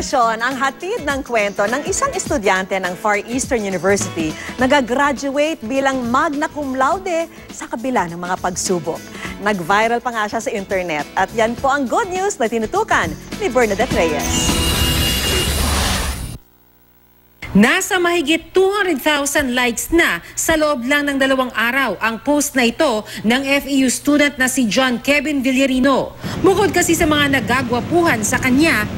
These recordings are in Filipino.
Inspirasyon ang hatid ng kwento ng isang estudyante ng Far Eastern University na nag-graduate bilang magna cum laude sa kabila ng mga pagsubok. Nag-viral pa nga siya sa internet at yan po ang good news na tinutukan ni Bernadette Reyes. Nasa mahigit 200,000 likes na sa loob lang ng 2 araw ang post na ito ng FEU student na si John Kevin Villarino. Bukod kasi sa mga nagagwapuhan sa kanya,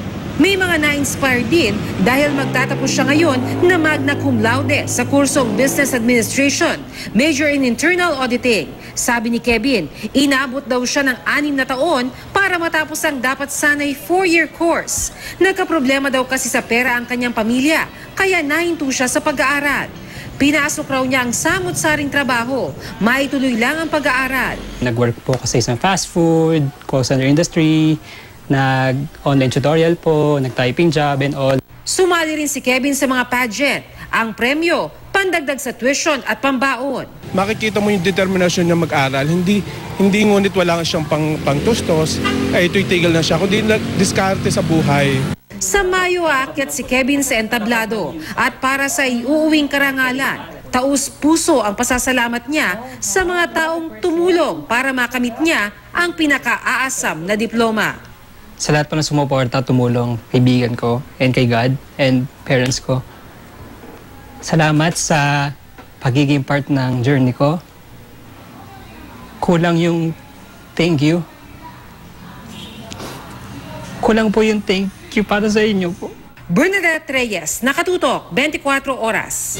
may mga na-inspire din dahil magtatapos siya ngayon na magna cum laude sa kursong Business Administration, Major in Internal Auditing. Sabi ni Kevin, inabot daw siya ng 6 na taon para matapos ang dapat sanay 4-year course. Nagkaproblema daw kasi sa pera ang kanyang pamilya, kaya nahinto siya sa pag-aaral. Pinasok raw niya ang samot-saring trabaho, maituloy lang ang pag-aaral. Nag-work po kasi sa fast food, call center industry, nag-online tutorial po, nag-typing job and all. Sumali rin si Kevin sa mga pageant. Ang premyo, pandagdag sa tuition at pambaon. Makikita mo yung determinasyon niya mag-aral. Hindi ngunit wala siyang pangtustos, ay ito'y tigil na siya, kundi diskarte sa buhay. Sa Mayo, aakyat si Kevin sa entablado at para sa iuuwing karangalan, taus-puso ang pasasalamat niya sa mga taong tumulong para makamit niya ang pinaka-aasam na diploma. Sa lahat po na sumuporta, tumulong, kaibigan ko, and kay God, and parents ko. Salamat sa pagiging part ng journey ko. Kulang yung thank you. Kulang po yung thank you para sa inyo po. Bernadette Reyes, Nakatutok, 24 Oras.